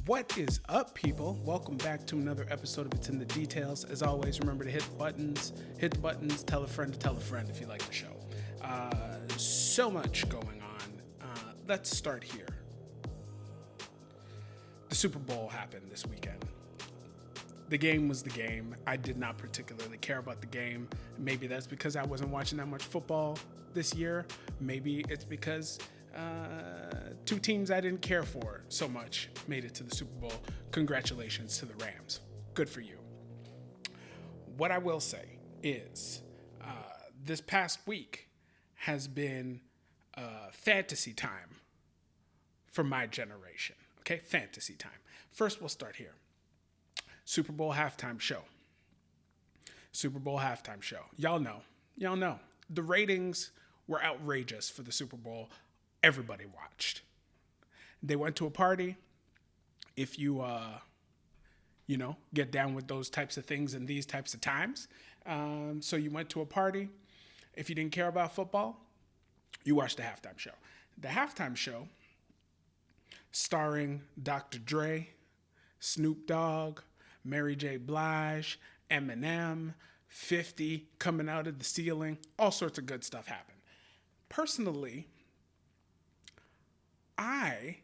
What is up, people? Welcome back to another episode of It's in the Details. As always, remember to hit the buttons, tell a friend to tell a friend if you like the show. So much going on. Let's start here. The Super Bowl happened this weekend. The game was the game. I did not particularly care about the game. Maybe that's because I wasn't watching that much football this year. Maybe it's because two teams I didn't care for so much made it to the Super Bowl. Congratulations to the Rams. Good for you. What I will say is this past week has been fantasy time for my generation. Okay, fantasy time. First, we'll start here. Super Bowl halftime show. Super Bowl halftime show. Y'all know. The ratings were outrageous for the Super Bowl. Everybody watched. They went to a party. If you, get down with those types of things in these types of times. So you went to a party. If you didn't care about football, you watched the halftime show. The halftime show, starring Dr. Dre, Snoop Dogg, Mary J. Blige, Eminem, 50 coming out of the ceiling, all sorts of good stuff happened. Personally, I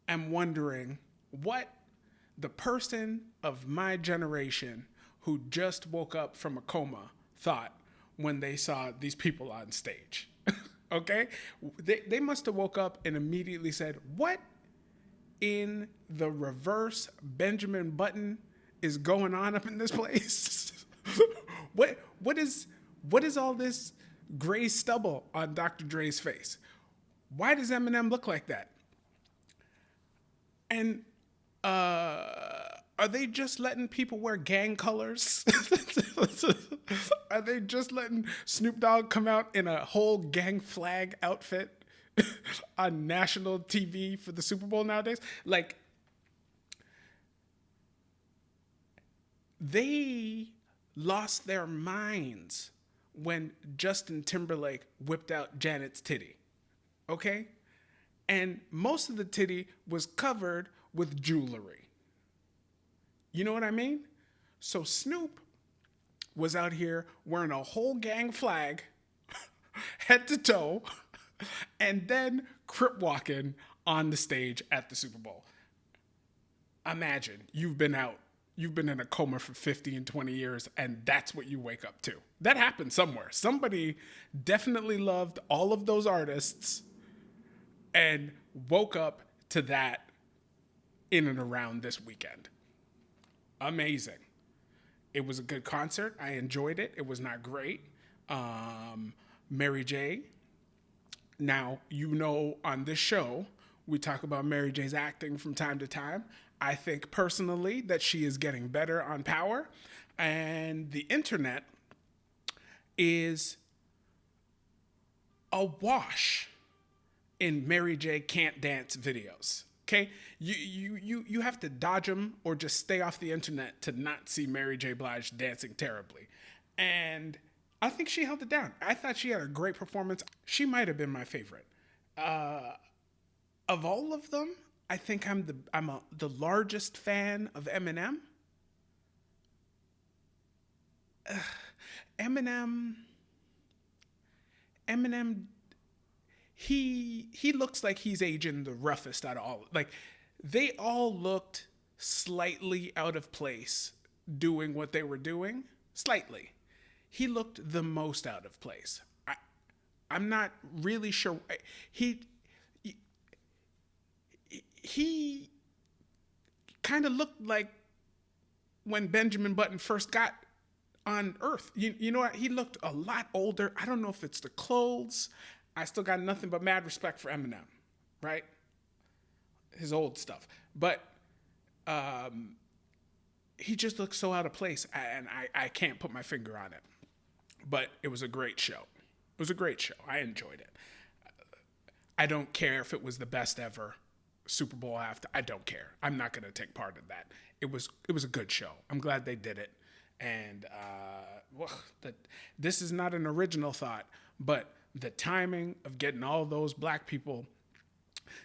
am wondering what the person of my generation who just woke up from a coma thought when they saw these people on stage. Okay? They must have woke up and immediately said, what in the reverse Benjamin Button is going on up in this place? What is all this gray stubble on Dr. Dre's face? Why does Eminem look like that? And are they just letting people wear gang colors? Are they just letting Snoop Dogg come out in a whole gang flag outfit on national TV for the Super Bowl nowadays? Like, they lost their minds when Justin Timberlake whipped out Janet's titty, okay? And most of the titty was covered with jewelry. You know what I mean? So Snoop was out here wearing a whole gang flag, head to toe, and then crip walking on the stage at the Super Bowl. Imagine you've been in a coma for 50 and 20 years, and that's what you wake up to. That happened somewhere. Somebody definitely loved all of those artists and woke up to that in and around this weekend. Amazing. It was a good concert. I enjoyed it. It was not great. Mary J. Now, on this show, we talk about Mary J's acting from time to time. I think personally that she is getting better on Power, and the internet is awash in Mary J. can't dance videos. Okay, you have to dodge them or just stay off the internet to not see Mary J. Blige dancing terribly, and I think she held it down. I thought she had a great performance. She might have been my favorite. Of all of them, I think I'm the largest fan of Eminem. Eminem, he looks like he's aging the roughest out of all. Like, they all looked slightly out of place doing what they were doing. Slightly. He looked the most out of place. I'm not really sure. He kind of looked like when Benjamin Button first got on Earth. You know what? He looked a lot older. I don't know if it's the clothes. I still got nothing but mad respect for Eminem, right? His old stuff. But he just looks so out of place, and I can't put my finger on it. But it was a great show. It was a great show. I enjoyed it. I don't care if it was the best ever Super Bowl after. I don't care. I'm not going to take part in that. It was a good show. I'm glad they did it. And this is not an original thought, but the timing of getting all those black people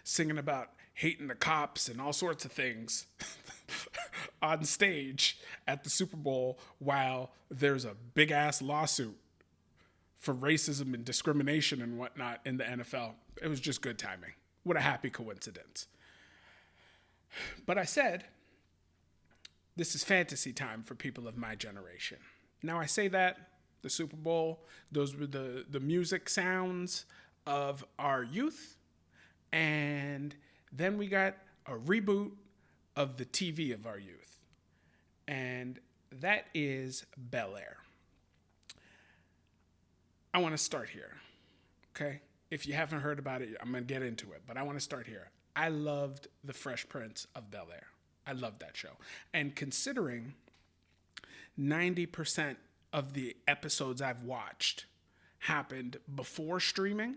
singing about hating the cops and all sorts of things on stage at the Super Bowl while there's a big ass lawsuit for racism and discrimination and whatnot in the NFL. It was just good timing. What a happy coincidence. But I said, this is fantasy time for people of my generation. Now I say that, the Super Bowl, those were the music sounds of our youth. And then we got a reboot of the TV of our youth. And that is Bel Air. I want to start here, okay? If you haven't heard about it, I'm going to get into it, but I want to start here. I loved The Fresh Prince of Bel Air. I loved that show. And considering 90% of the episodes I've watched happened before streaming,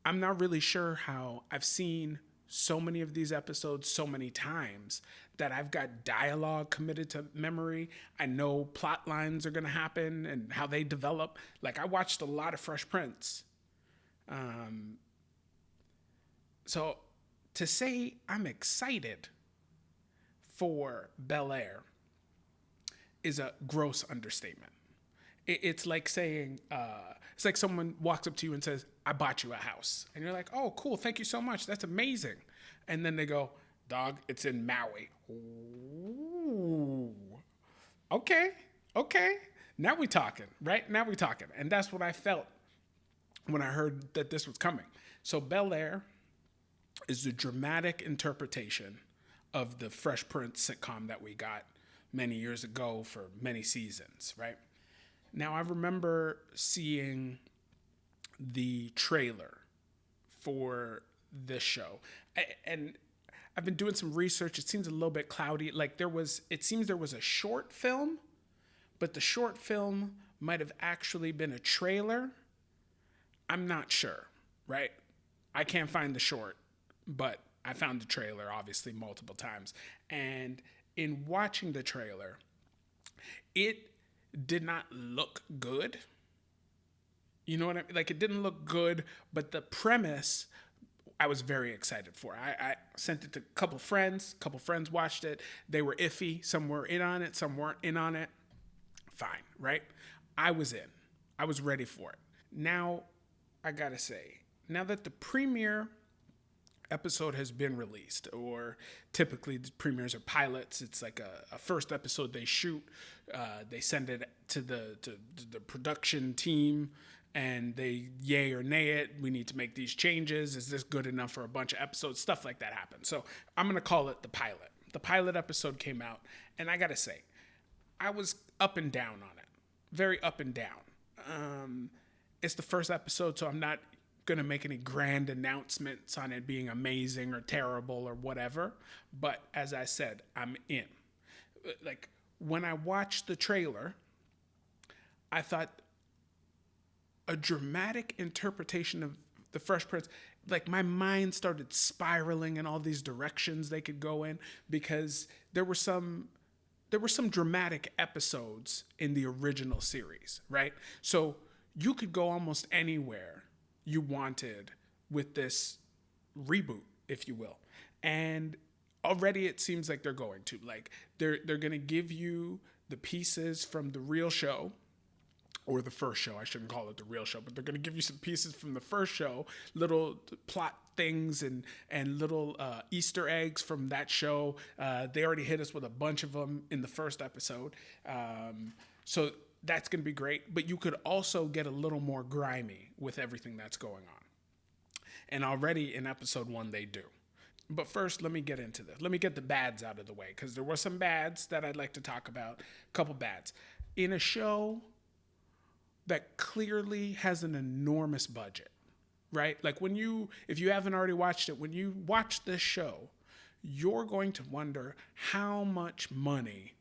I'm not really sure how I've seen so many of these episodes so many times that I've got dialogue committed to memory. I know plot lines are going to happen and how they develop. Like, I watched a lot of Fresh Prince. So to say I'm excited for Bel Air is a gross understatement. It's like saying, it's like someone walks up to you and says, I bought you a house. And you're like, oh, cool, thank you so much. That's amazing. And then they go, dog, it's in Maui. Ooh. Okay. Now we talking, right? Now we talking. And that's what I felt when I heard that this was coming. So Bel Air is the dramatic interpretation of the Fresh Prince sitcom that we got many years ago for many seasons, right? Now, I remember seeing the trailer for this show, and I've been doing some research. It seems a little bit cloudy. Like it seems there was a short film, but the short film might have actually been a trailer. I'm not sure, right? I can't find the short, but I found the trailer obviously multiple times. And in watching the trailer, it did not look good. You know what I mean? Like, it didn't look good, but the premise I was very excited for. I sent it to a couple friends. A couple friends watched it. They were iffy. Some were in on it. Some weren't in on it. Fine, right? I was in. I was ready for it. Now, I gotta say, now that the premiere episode has been released, or typically the premieres are pilots. It's like a first episode they shoot. They send it to the production team, and they yay or nay it. We need to make these changes. Is this good enough for a bunch of episodes? Stuff like that happens. So I'm gonna call it the pilot. The pilot episode came out, and I gotta say, I was up and down on it. Very up and down. It's the first episode, so I'm not going to make any grand announcements on it being amazing or terrible or whatever. But as I said, I'm in. Like, when I watched the trailer, I thought a dramatic interpretation of the Fresh Prince, like, my mind started spiraling in all these directions they could go in, because there were some dramatic episodes in the original series, right? So you could go almost anywhere you wanted with this reboot, if you will. And already it seems like they're going to. Like, they're going to give you the pieces from the real show, or the first show. I shouldn't call it the real show, but they're going to give you some pieces from the first show, little plot things and little Easter eggs from that show. They already hit us with a bunch of them in the first episode. So that's going to be great. But you could also get a little more grimy with everything that's going on. And already in episode 1, they do. But first, let me get into this. Let me get the bads out of the way, because there were some bads that I'd like to talk about. A couple bads. In a show that clearly has an enormous budget, right? Like, if you haven't already watched it, when you watch this show, you're going to wonder how much money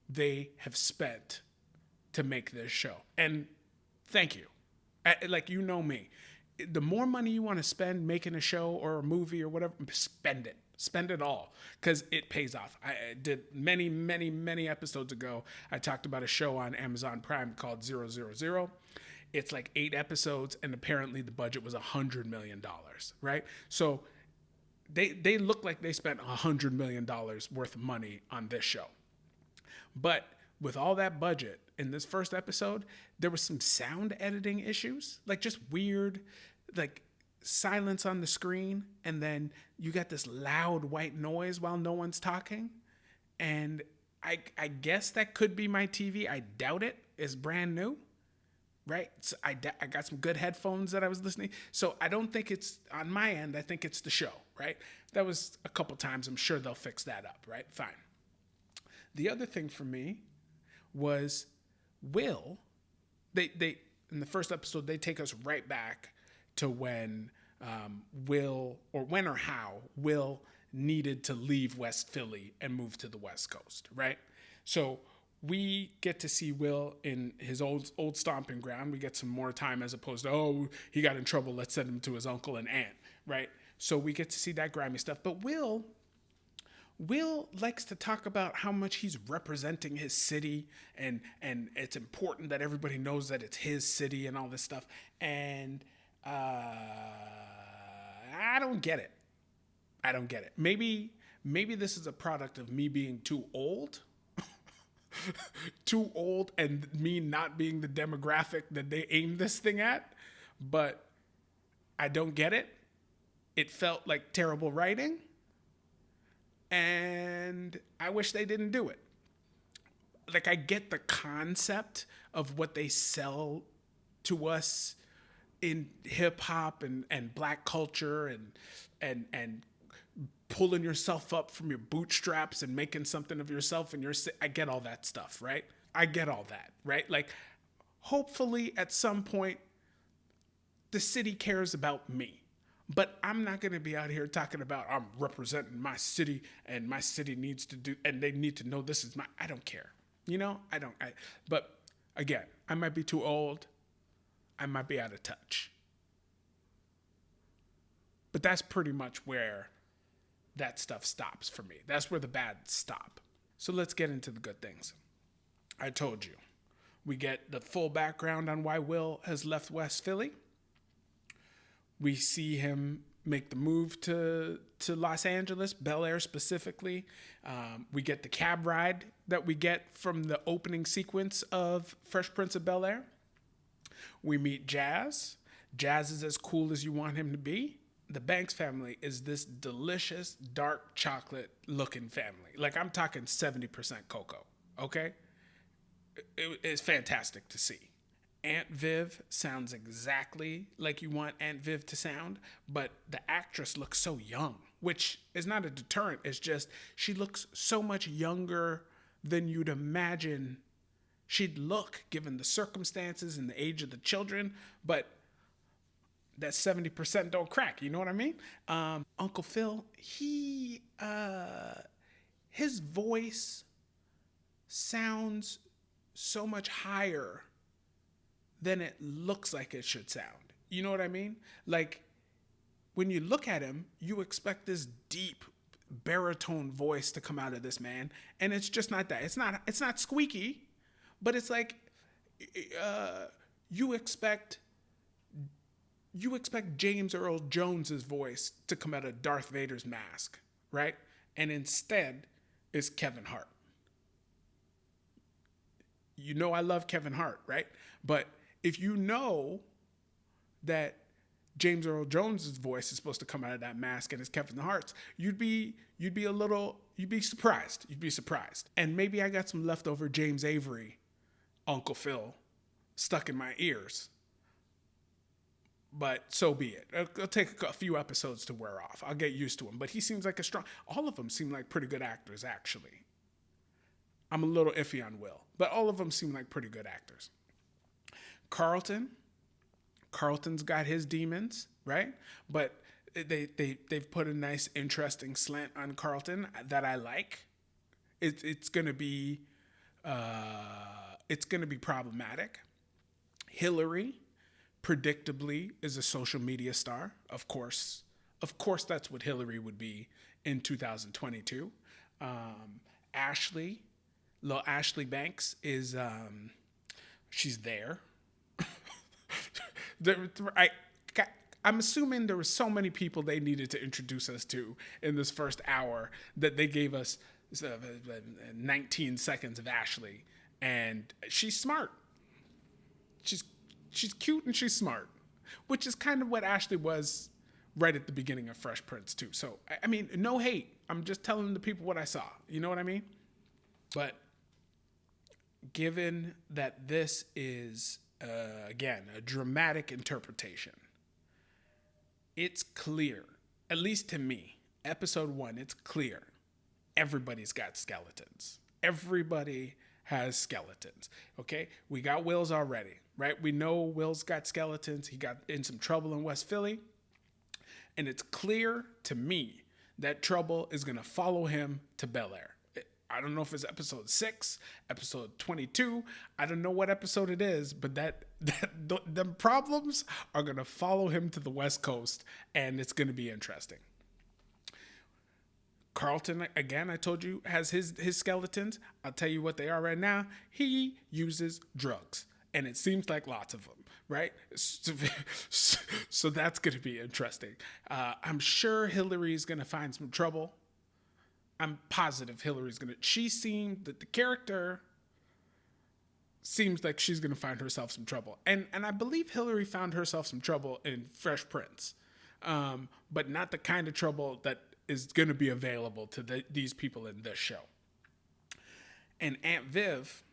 they have spent to make this show. And thank you. Like, you know me. The more money you want to spend making a show or a movie or whatever, spend it. Spend it all, because it pays off. I did many episodes ago, I talked about a show on Amazon Prime called 000. it's like 8 episodes, and apparently the budget was $100 million, right? So they look like they spent $100 million worth of money on this show. But with all that budget in this first episode, there was some sound editing issues, like just weird, like silence on the screen, and then you got this loud white noise while no one's talking. And I guess that could be my TV. I doubt it. It's brand new, right? So I got some good headphones that I was listening. So I don't think it's on my end. I think it's the show, right? That was a couple times. I'm sure they'll fix that up, right? Fine. The other thing for me was Will. They in the first episode they take us right back to when Will, or when or how Will needed to leave West Philly and move to the West Coast, right? So we get to see Will in his old stomping ground. We get some more time as opposed to, oh, he got in trouble, let's send him to his uncle and aunt, right? So we get to see that grimy stuff. But Will likes to talk about how much he's representing his city, and it's important that everybody knows that it's his city and all this stuff. And I don't get it. Maybe this is a product of me being too old. Too old, and me not being the demographic that they aimed this thing at. But I don't get it. It felt like terrible writing. And I wish they didn't do it. Like, I get the concept of what they sell to us in hip hop and black culture and pulling yourself up from your bootstraps and making something of yourself, and I get all that stuff, right? I get all that, right? Like, hopefully at some point the city cares about me. But I'm not going to be out here talking about I'm representing my city and my city needs to do, and they need to know this is I don't care. But again, I might be too old. I might be out of touch. But that's pretty much where that stuff stops for me. That's where the bad stop. So let's get into the good things. I told you. We get the full background on why Will has left West Philly. We see him make the move to Los Angeles, Bel Air specifically. We get the cab ride that we get from the opening sequence of Fresh Prince of Bel Air. We meet Jazz. Jazz is as cool as you want him to be. The Banks family is this delicious, dark chocolate looking family. Like, I'm talking 70% cocoa, okay? It's fantastic to see. Aunt Viv sounds exactly like you want Aunt Viv to sound, but the actress looks so young, which is not a deterrent. It's just she looks so much younger than you'd imagine she'd look given the circumstances and the age of the children, but that 70% don't crack, you know what I mean? Uncle Phil, his voice sounds so much higher than it looks like it should sound. You know what I mean? Like, when you look at him, you expect this deep baritone voice to come out of this man, and it's just not that. It's not squeaky, but it's like you expect James Earl Jones's voice to come out of Darth Vader's mask, right? And instead, it's Kevin Hart. You know I love Kevin Hart, right? But if you know that James Earl Jones's voice is supposed to come out of that mask and it's Kevin Hart's, you'd be surprised. You'd be surprised. And maybe I got some leftover James Avery, Uncle Phil, stuck in my ears. But so be it. It'll take a few episodes to wear off. I'll get used to him. But he seems like all of them seem like pretty good actors, actually. I'm a little iffy on Will, but all of them seem like pretty good actors. Carlton's got his demons, right? But they've put a nice, interesting slant on Carlton that I like. It's gonna be problematic. Hillary, predictably, is a social media star. Of course, that's what Hillary would be in 2022. Ashley Banks is she's there. I, I'm assuming there were so many people they needed to introduce us to in this first hour that they gave us 19 seconds of Ashley, and she's smart. She's she's cute and she's smart, which is kind of what Ashley was right at the beginning of Fresh Prince too. So I mean, no hate. I'm just telling the people what I saw. You know what I mean? But given that this is again a dramatic interpretation, it's clear, at least to me, episode 1, it's clear everybody's got skeletons. Everybody has skeletons. Okay? We got Will's already, right? We know Will's got skeletons. He got in some trouble in West Philly. And it's clear to me that trouble is going to follow him to Bel Air. I don't know if it's episode 6, episode 22. I don't know what episode it is, but the problems are going to follow him to the West Coast, and it's going to be interesting. Carlton, again, I told you, has his skeletons. I'll tell you what they are right now. He uses drugs, and it seems like lots of them, right? So that's going to be interesting. I'm sure Hillary's going to find some trouble. I'm positive Hillary's going to... She seemed that the character seems like she's going to find herself some trouble. And I believe Hillary found herself some trouble in Fresh Prince, but not the kind of trouble that is going to be available to these people in this show. And Aunt Viv's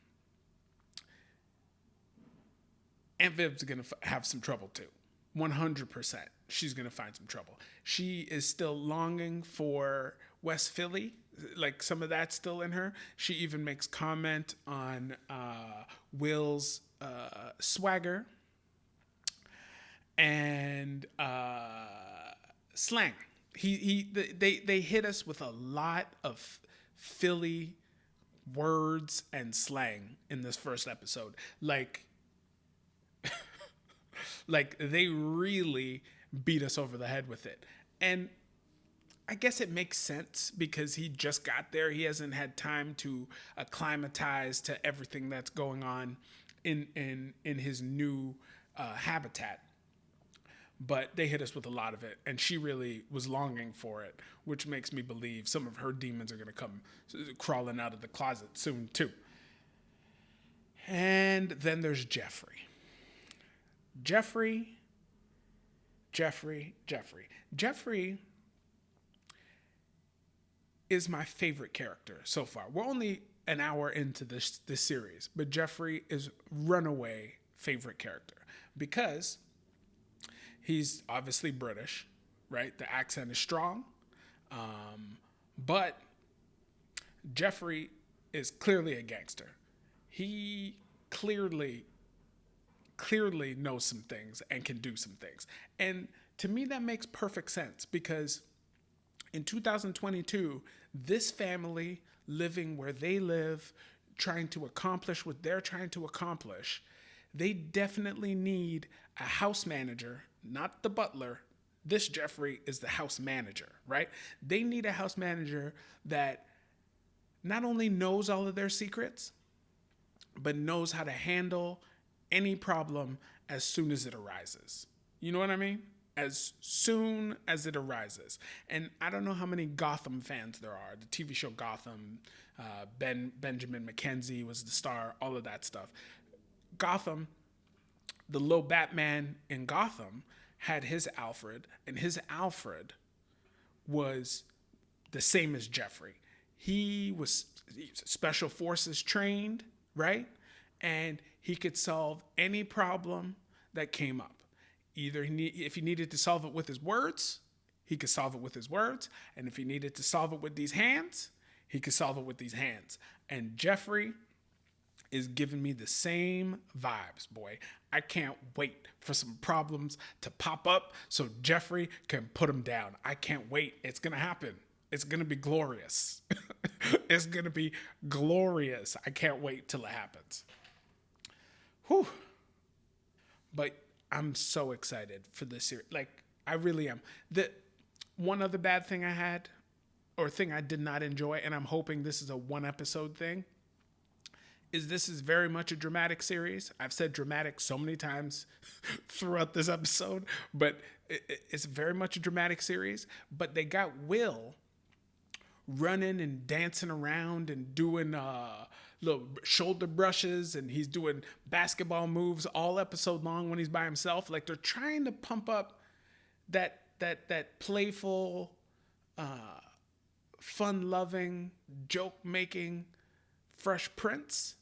going to have some trouble too. 100%. She's going to find some trouble. She is still longing for West Philly. Like, some of that's still in her. She even makes comment on Will's swagger and slang. They hit us with a lot of Philly words and slang in this first episode. Like they really beat us over the head with it. And I guess it makes sense because he just got there. He hasn't had time to acclimatize to everything that's going on in his new habitat. But they hit us with a lot of it, and she really was longing for it, which makes me believe some of her demons are going to come crawling out of the closet soon, too. And then there's Jeffrey. Jeffrey is my favorite character so far. We're only an hour into this series, but Jeffrey is runaway favorite character because he's obviously British, right? The accent is strong. But Jeffrey is clearly a gangster. He clearly knows some things and can do some things. And to me, that makes perfect sense because in 2022, this family living where they live, trying to accomplish what they're trying to accomplish, they definitely need a house manager, not the butler. This Jeffrey is the house manager, right? They need a house manager that not only knows all of their secrets, but knows how to handle any problem as soon as it arises. You know what I mean? As soon as it arises. And I don't know how many Gotham fans there are. The TV show Gotham, Benjamin McKenzie was the star, all of that stuff. Gotham, the little Batman in Gotham had his Alfred, and his Alfred was the same as Jeffrey. He was special forces trained, right? And he could solve any problem that came up. Either if he needed to solve it with his words, he could solve it with his words. And if he needed to solve it with these hands, he could solve it with these hands. And Jeffrey is giving me the same vibes, boy. I can't wait for some problems to pop up so Jeffrey can put them down. I can't wait. It's going to happen. It's going to be glorious. It's going to be glorious. I can't wait till it happens. Whew. But I'm so excited for this series. Like, I really am. The one other bad thing I had, or thing I did not enjoy, and I'm hoping this is a one episode thing, is this is very much a dramatic series. I've said dramatic so many times throughout this episode, but it's very much a dramatic series. But they got Will running and dancing around and doing little shoulder brushes, and he's doing basketball moves all episode long when he's by himself. Like, they're trying to pump up that playful, fun-loving, joke-making Fresh Prince,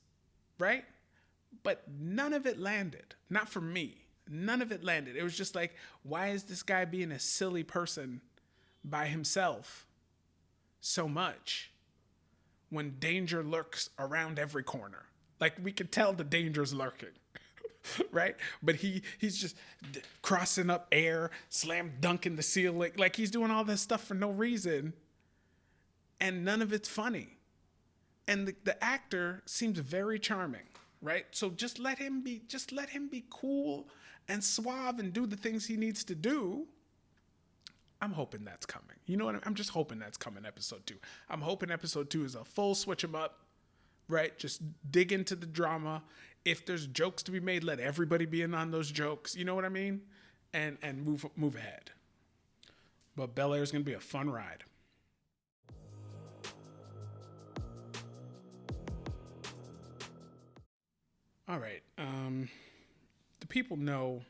right? But none of it landed. Not for me. None of it landed. It was just like, why is this guy being a silly person by himself so much when danger lurks around every corner? Like, we could tell the danger's lurking. Right? But he's just crossing up air, slam dunking the ceiling. Like, he's doing all this stuff for no reason. And none of it's funny. And the actor seems very charming, right? So just let him be cool and suave and do the things he needs to do. I'm hoping that's coming. You know what? I'm just hoping that's coming episode 2. I'm hoping episode 2 is a full switch 'em up, right? Just dig into the drama. If there's jokes to be made, let everybody be in on those jokes. You know what I mean? And move ahead. But Bel Air is going to be a fun ride. All right. The people know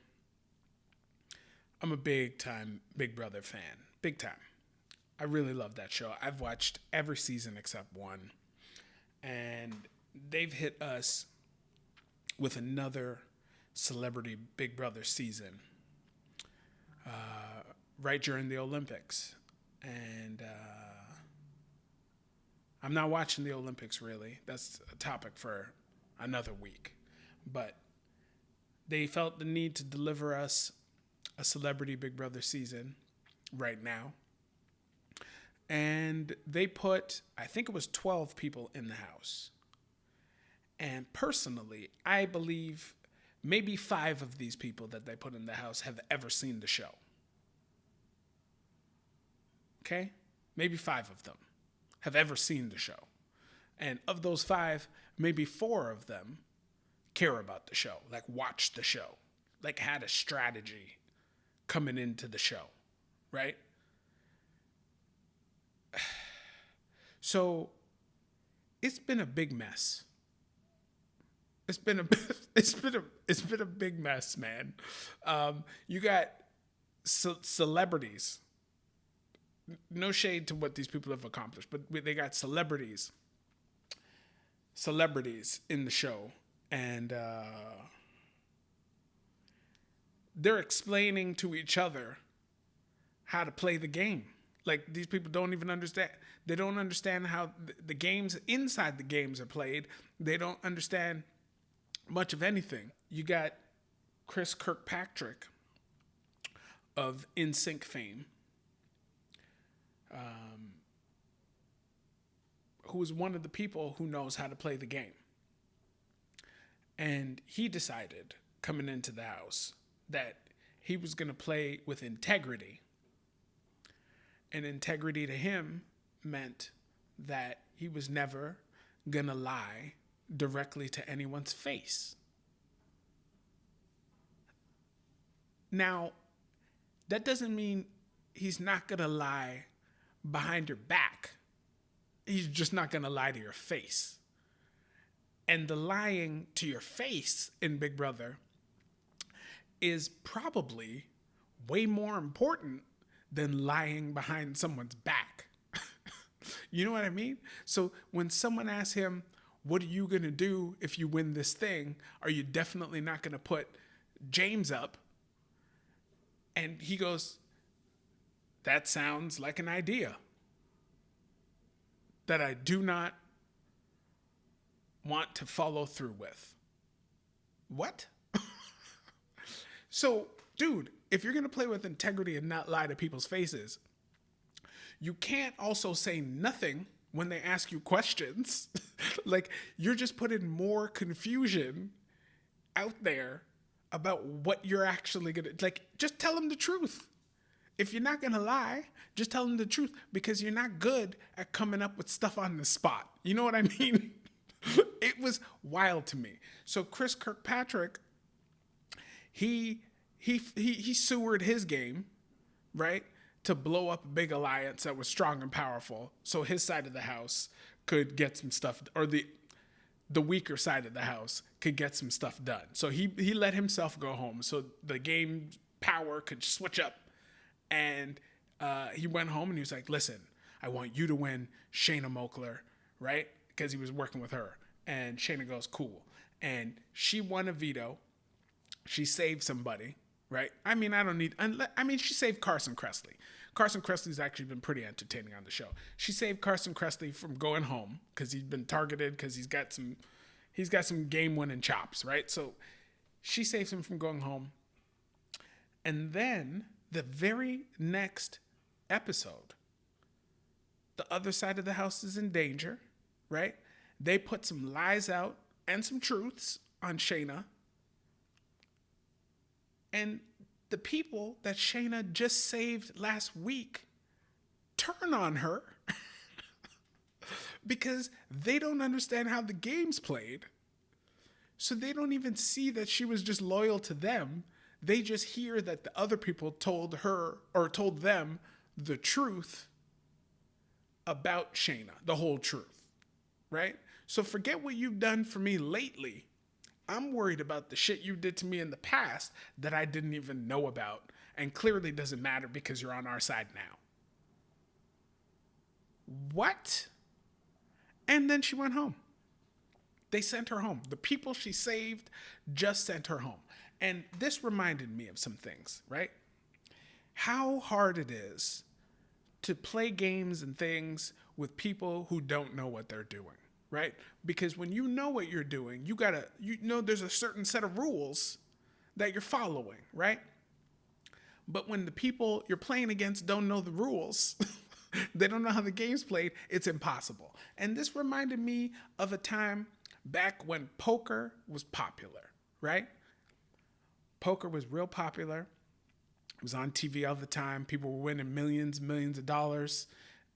I'm a big time Big Brother fan. Big time. I really love that show. I've watched every season except one. And they've hit us with another Celebrity Big Brother season right during the Olympics. And I'm not watching the Olympics, really. That's a topic for another week. But they felt the need to deliver us a Celebrity Big Brother season right now. And they put, I think it was 12 people in the house. And personally, I believe maybe 5 of these people that they put in the house have ever seen the show. Okay? Maybe 5 of them have ever seen the show. And of those 5, maybe 4 of them care about the show, like watch the show, like had a strategy coming into the show, right? So it's been a big mess. It's been a big mess, man. You got celebrities. No shade to what these people have accomplished, but they got celebrities in the show, and they're explaining to each other how to play the game. Like, these people don't even understand. They don't understand how the games inside the games are played. They don't understand much of anything. You got Chris Kirkpatrick of NSYNC fame, who is one of the people who knows how to play the game. And he decided, coming into the house, that he was going to play with integrity. And integrity to him meant that he was never going to lie directly to anyone's face. Now, that doesn't mean he's not going to lie behind your back. He's just not going to lie to your face. And the lying to your face in Big Brother is probably way more important than lying behind someone's back. You know what I mean? So when someone asks him, what are you going to do if you win this thing? Are you definitely not going to put James up? And he goes, that sounds like an idea that I do not want to follow through with. What? So, dude, if you're going to play with integrity and not lie to people's faces, you can't also say nothing when they ask you questions. Like, you're just putting more confusion out there about what you're actually going to, like, just tell them the truth. If you're not going to lie, just tell them the truth, because you're not good at coming up with stuff on the spot. You know what I mean? It was wild to me. So Chris Kirkpatrick, he sewered his game, right, to blow up a big alliance that was strong and powerful, so his side of the house could get some stuff, or the weaker side of the house could get some stuff done. So he let himself go home so the game power could switch up. And he went home and he was like, listen, I want you to win Shayna Moakler, right? Because he was working with her. And Shayna goes, cool. And she won a veto. She saved somebody, right? I mean, she saved Carson Kressley. Carson Kressley's actually been pretty entertaining on the show. She saved Carson Kressley from going home because he's been targeted because he's got some game-winning chops, right? So she saves him from going home. And then the very next episode, the other side of the house is in danger, right? They put some lies out and some truths on Shayna. And the people that Shayna just saved last week turn on her because they don't understand how the game's played. So they don't even see that she was just loyal to them. They just hear that the other people told her or told them the truth about Shayna, the whole truth, right? So forget what you've done for me lately. I'm worried about the shit you did to me in the past that I didn't even know about and clearly doesn't matter because you're on our side now. What? And then she went home. They sent her home. The people she saved just sent her home. And this reminded me of some things, right? How hard it is to play games and things with people who don't know what they're doing, right? Because when you know what you're doing, you know there's a certain set of rules that you're following, right? But when the people you're playing against don't know the rules, they don't know how the game's played, it's impossible. And this reminded me of a time back when poker was popular, right? Poker was real popular. It was on TV all the time. People were winning millions of dollars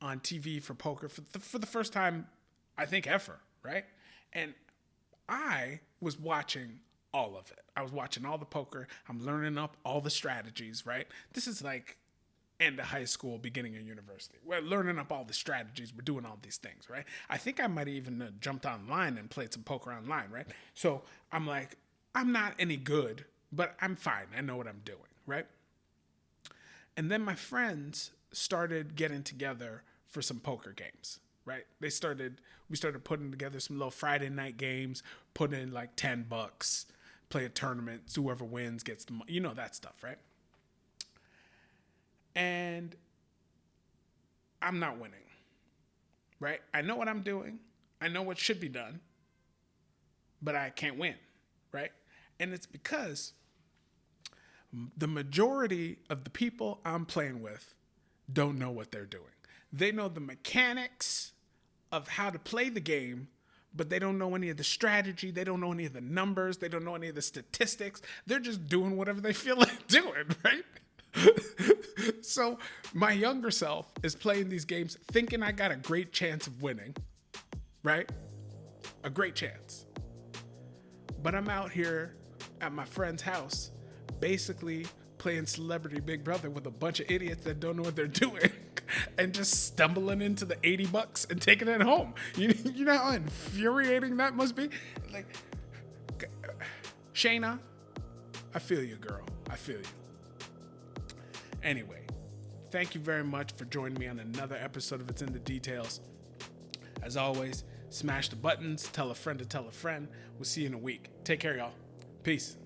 on TV for poker for the first time, I think, ever, right? And I was watching all of it. I was watching all the poker. I'm learning up all the strategies, right? This is like end of high school, beginning of university. We're learning up all the strategies. We're doing all these things, right? I think I might have even jumped online and played some poker online, right? So I'm like, I'm not any good, but I'm fine. I know what I'm doing, right? And then my friends started getting together for some poker games, right? We started putting together some little Friday night games, put in like $10, play a tournament, so whoever wins gets the money, that stuff, right? And I'm not winning, right? I know what I'm doing. I know what should be done, but I can't win, right? And it's because the majority of the people I'm playing with don't know what they're doing. They know the mechanics of how to play the game, but they don't know any of the strategy. They don't know any of the numbers. They don't know any of the statistics. They're just doing whatever they feel like doing, right? So my younger self is playing these games thinking I got a great chance of winning, right? A great chance. But I'm out here at my friend's house basically playing Celebrity Big Brother with a bunch of idiots that don't know what they're doing and just stumbling into the $80 and taking it home. You know how infuriating that must be? Like, Shayna, I feel you, girl. I feel you. Anyway, thank you very much for joining me on another episode of It's in the Details. As always, smash the buttons, tell a friend to tell a friend. We'll see you in a week. Take care, y'all. Peace.